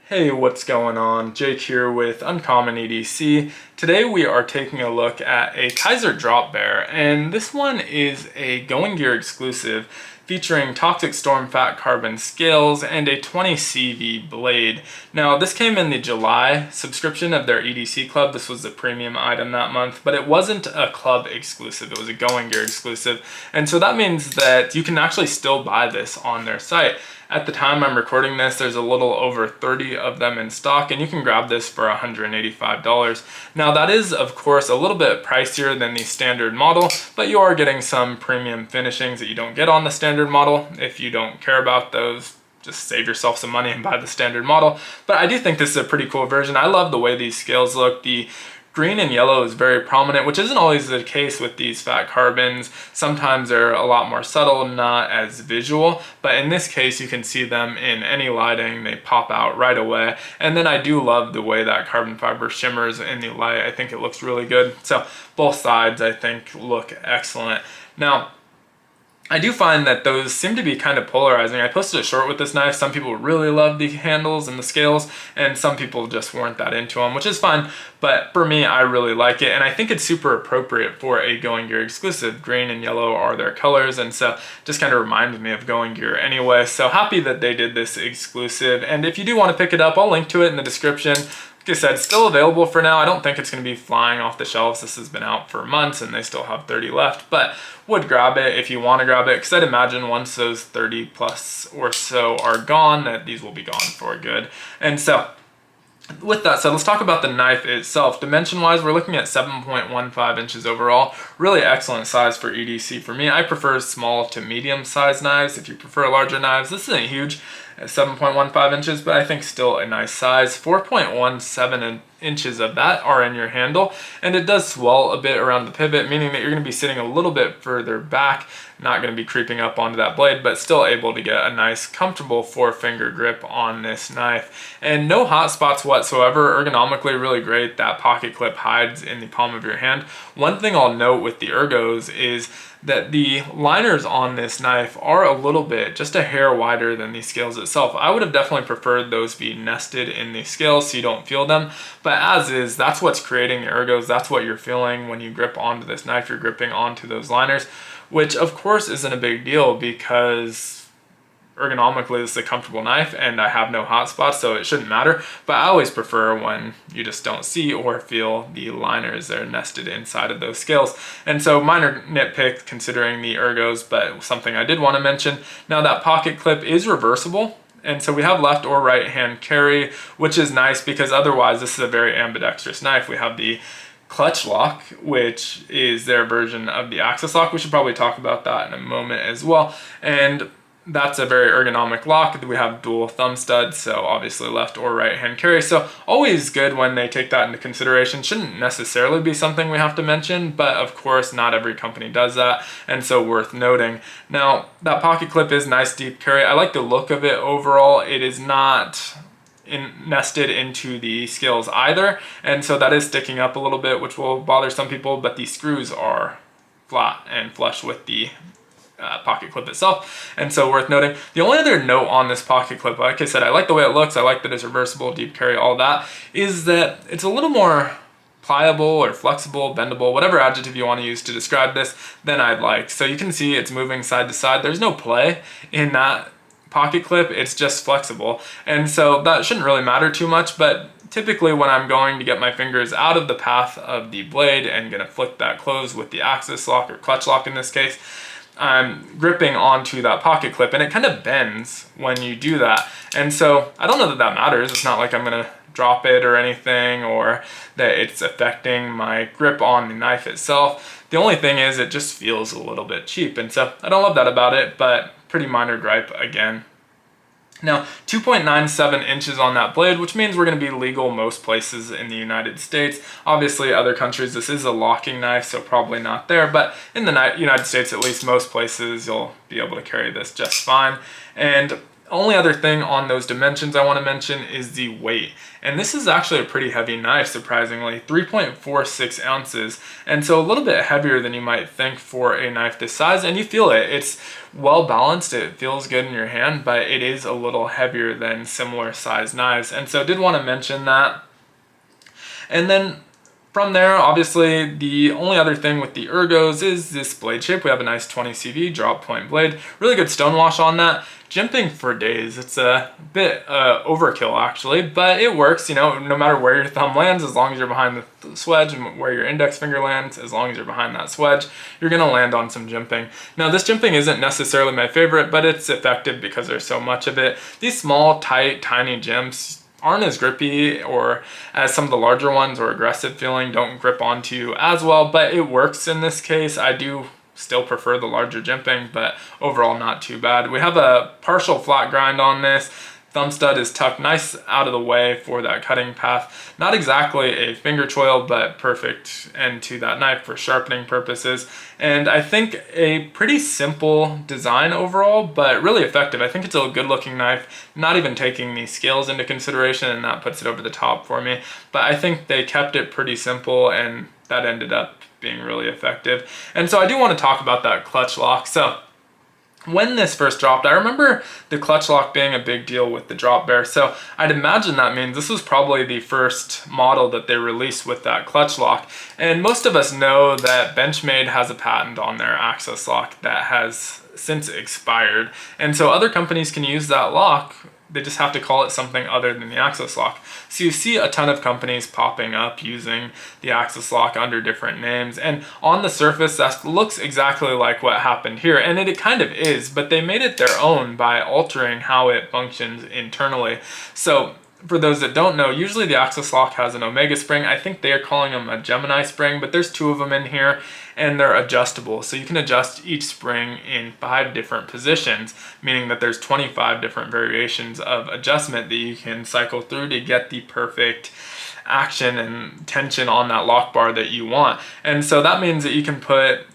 Hey, what's going on? Jake here with Uncommon EDC. Today we are taking a look at a Kizer Drop Bear, and this one is a Going Gear exclusive featuring Toxic Storm FatCarbon scales and a 20 CV blade. Now, this came in the July subscription of their EDC club. This was the premium item that month, but it wasn't a club exclusive. It was a Going Gear exclusive, and so that means that you can actually still buy this on their site. At the time I'm recording this, there's a little over 30 of them in stock, and you can grab this for $185. Now that is, of course, a little bit pricier than the standard model, but you are getting some premium finishings that you don't get on the standard model. If you don't care about those, just save yourself some money and buy the standard model. But I do think this is a pretty cool version. I love the way these scales look. The green and yellow is very prominent, which isn't always the case with these fat carbons. Sometimes they're a lot more subtle, not as visual, but in this case you can see them in any lighting. They pop out right away. And then I do love the way that carbon fiber shimmers in the light. I think it looks really good. So both sides I think look excellent. Now, I do find that those seem to be kind of polarizing. I posted a short with this knife. Some people really love the handles and the scales, and some people just weren't that into them, which is fine. But for me, I really like it, and I think it's super appropriate for a Going Gear exclusive. Green and yellow are their colors, and so just kind of reminded me of Going Gear anyway. So happy that they did this exclusive, and if you do want to pick it up, I'll link to it in the description. Like I said, it's still available for now. I don't think it's going to be flying off the shelves. This has been out for months and they still have 30 left, but would grab it if you want to grab it, because I'd imagine once those 30 plus or so are gone, that these will be gone for good. And so with that said, let's talk about the knife itself. Dimension wise, we're looking at 7.15 inches overall. Really excellent size for EDC. For me, I prefer small to medium sized knives. If you prefer larger knives, this isn't huge at 7.15 inches, but I think still a nice size. 4.17 inches of that are in your handle, and it does swell a bit around the pivot, meaning that you're going to be sitting a little bit further back, not going to be creeping up onto that blade, but still able to get a nice comfortable 4-finger grip on this knife. And no hot spots whatsoever. Ergonomically really great. That pocket clip hides in the palm of your hand. One thing I'll note with the ergos is that the liners on this knife are a little bit, just a hair wider than the scales itself. I would have definitely preferred those be nested in the scales so you don't feel them, but as is, that's what's creating the ergos. That's what you're feeling when you grip onto this knife. You're gripping onto those liners, which of course isn't a big deal because ergonomically this is a comfortable knife and I have no hot spots, so it shouldn't matter. But I always prefer when you just don't see or feel the liners that are nested inside of those scales. And so minor nitpick considering the ergos, but something I did want to mention. Now that pocket clip is reversible, and so we have left or right hand carry, which is nice because otherwise this is a very ambidextrous knife. We have the clutch lock, which is their version of the axis lock. We should probably talk about that in a moment as well. And that's a very ergonomic lock. We have dual thumb studs, so obviously left or right hand carry. So always good when they take that into consideration. Shouldn't necessarily be something we have to mention, but of course not every company does that, and so worth noting. Now that pocket clip is nice deep carry. I like the look of it overall. It is not nested into the scales either, and so that is sticking up a little bit, which will bother some people, but the screws are flat and flush with the pocket clip itself, and so worth noting. The only other note on this pocket clip, like I said, I like the way it looks, I like that it's reversible, deep carry, all that, is that it's a little more pliable or flexible, bendable, whatever adjective you want to use to describe this, than I'd like. So you can see it's moving side to side. There's no play in that pocket clip, it's just flexible, and so that shouldn't really matter too much. But typically when I'm going to get my fingers out of the path of the blade and gonna flick that close with the axis lock or clutch lock in this case, I'm gripping onto that pocket clip, and it kind of bends when you do that. And so I don't know that that matters. It's not like I'm gonna drop it or anything, or that it's affecting my grip on the knife itself. The only thing is it just feels a little bit cheap, and so I don't love that about it, but pretty minor gripe again. Now, 2.97 inches on that blade, which means we're going to be legal most places in the United States. Obviously, other countries, this is a locking knife, so probably not there. But in the United States, at least most places, you'll be able to carry this just fine. And Only other thing on those dimensions I want to mention is the weight. And this is actually a pretty heavy knife, surprisingly, 3.46 ounces. And so a little bit heavier than you might think for a knife this size. And you feel it. It's well balanced. It feels good in your hand, but it is a little heavier than similar size knives. And so I did want to mention that. And then from there, obviously, the only other thing with the ergos is this blade shape. We have a nice 20 CV drop point blade. Really good stonewash on that. Jimping for days. It's a bit overkill, actually, but it works, you know, no matter where your thumb lands, as long as you're behind the swedge, and where your index finger lands, as long as you're behind that swedge, you're going to land on some jimping. Now, this jimping isn't necessarily my favorite, but it's effective because there's so much of it. These small, tight, tiny jimps aren't as grippy or as some of the larger ones or aggressive feeling, don't grip onto you as well, but it works in this case. I do still prefer the larger jimping, but overall not too bad. We have a partial flat grind on this. Thumb stud is tucked nice out of the way for that cutting path. Not exactly a finger choil, but perfect end to that knife for sharpening purposes. And I think a pretty simple design overall, but really effective. I think it's a good looking knife, not even taking the scales into consideration, and that puts it over the top for me. But I think they kept it pretty simple, and that ended up being really effective. And so I do want to talk about that clutch lock. So when this first dropped, I remember the clutch lock being a big deal with the Drop Bear. So I'd imagine that means this was probably the first model that they released with that clutch lock. And most of us know that Benchmade has a patent on their access lock that has since expired. And so other companies can use that lock. They just have to call it something other than the access lock. So you see a ton of companies popping up using the access lock under different names. And on the surface, that looks exactly like what happened here. And it kind of is, but they made it their own by altering how it functions internally. So for those that don't know, usually the access lock has an Omega spring. I think they are calling them a Gemini spring, but there's two of them in here, and they're adjustable. So you can adjust each spring in 5 different positions, meaning that there's 25 different variations of adjustment that you can cycle through to get the perfect action and tension on that lock bar that you want. And so that means that you can put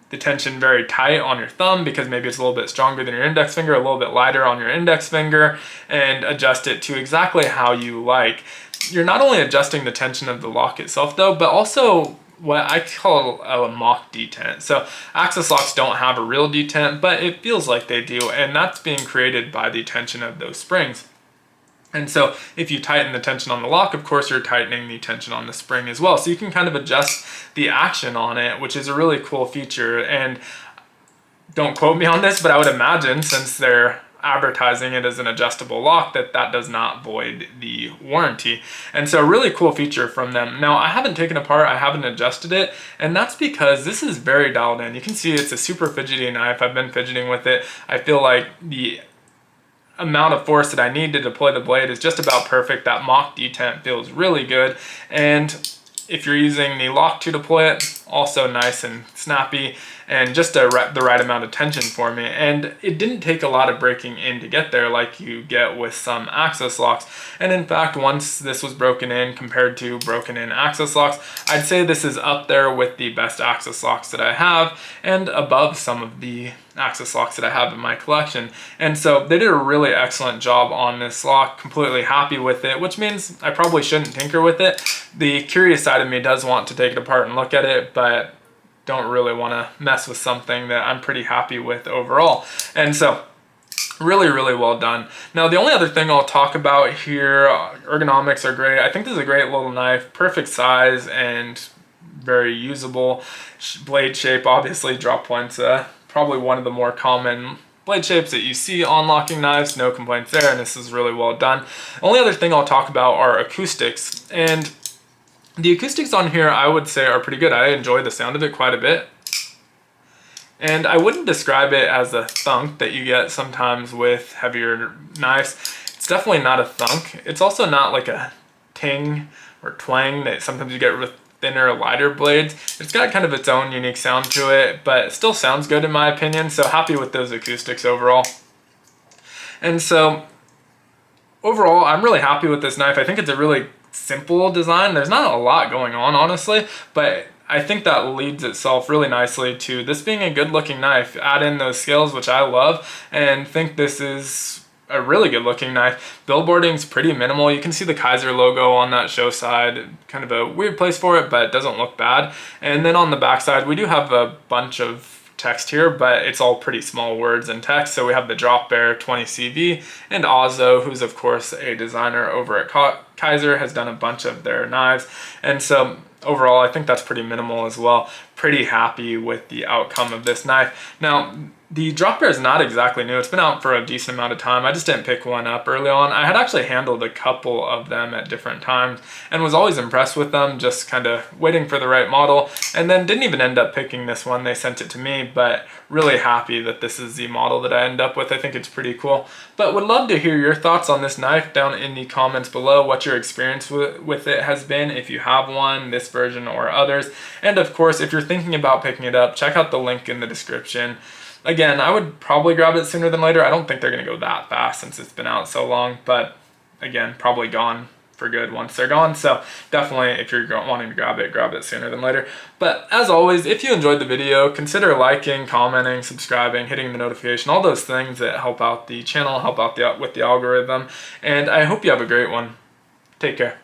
the tension very tight on your thumb because maybe it's a little bit stronger than your index finger, a little bit lighter on your index finger, and adjust it to exactly how you like. You're not only adjusting the tension of the lock itself though, but also what I call a mock detent. So access locks don't have a real detent, but it feels like they do, and that's being created by the tension of those springs. And so if you tighten the tension on the lock, of course, you're tightening the tension on the spring as well. So you can kind of adjust the action on it, which is a really cool feature. And don't quote me on this, but I would imagine, since they're advertising it as an adjustable lock, that does not void the warranty. And so a really cool feature from them. Now, I haven't taken it apart, I haven't adjusted it, and that's because this is very dialed in. You can see it's a super fidgety knife. I've been fidgeting with it. I feel like the amount of force that I need to deploy the blade is just about perfect. That mock detent feels really good, and if you're using the lock to deploy it, also nice and snappy, and just the right amount of tension for me. And it didn't take a lot of breaking in to get there like you get with some access locks. And in fact, once this was broken in compared to broken in access locks, I'd say this is up there with the best access locks that I have and above some of the access locks that I have in my collection. And so they did a really excellent job on this lock, completely happy with it, which means I probably shouldn't tinker with it. The curious side of me does want to take it apart and look at it, but don't really want to mess with something that I'm pretty happy with overall. And so really, really well done. Now, the only other thing I'll talk about here, ergonomics are great. I think this is a great little knife, perfect size and very usable. Blade shape, obviously, drop points, probably one of the more common blade shapes that you see on locking knives. No complaints there, and this is really well done. The only other thing I'll talk about are acoustics, and the acoustics on here I would say are pretty good. I enjoy the sound of it quite a bit. And I wouldn't describe it as a thunk that you get sometimes with heavier knives. It's definitely not a thunk. It's also not like a ting or twang that sometimes you get with thinner, lighter blades. It's got kind of its own unique sound to it, but it still sounds good in my opinion. So happy with those acoustics overall. And so overall, I'm really happy with this knife. I think it's a really simple design. There's not a lot going on, honestly, but I think that leads itself really nicely to this being a good looking knife. Add in those scales, which I love, and think this is a really good looking knife. Billboarding's pretty minimal. You can see the Kizer logo on that show side, kind of a weird place for it, but it doesn't look bad. And then on the back side, we do have a bunch of text here, but it's all pretty small words and text. So we have the Drop Bear 20CV, and Ozzo, who's of course a designer over at Kizer, has done a bunch of their knives. And so overall, I think that's pretty minimal as well. Pretty happy with the outcome of this knife. Now, the Drop Bear is not exactly new. It's been out for a decent amount of time. I just didn't pick one up early on. I had actually handled a couple of them at different times and was always impressed with them, just kind of waiting for the right model, and then didn't even end up picking this one. They sent it to me, but really happy that this is the model that I end up with. I think it's pretty cool. But would love to hear your thoughts on this knife down in the comments below, what your experience with it has been, if you have one, this version or others. And of course, if you're thinking about picking it up, check out the link in the description. Again, I would probably grab it sooner than later. I don't think they're going to go that fast since it's been out so long, but again, probably gone for good once they're gone. So definitely, if you're wanting to grab it sooner than later. But as always, if you enjoyed the video, consider liking, commenting, subscribing, hitting the notification, all those things that help out the channel, help out with the algorithm. And I hope you have a great one. Take care.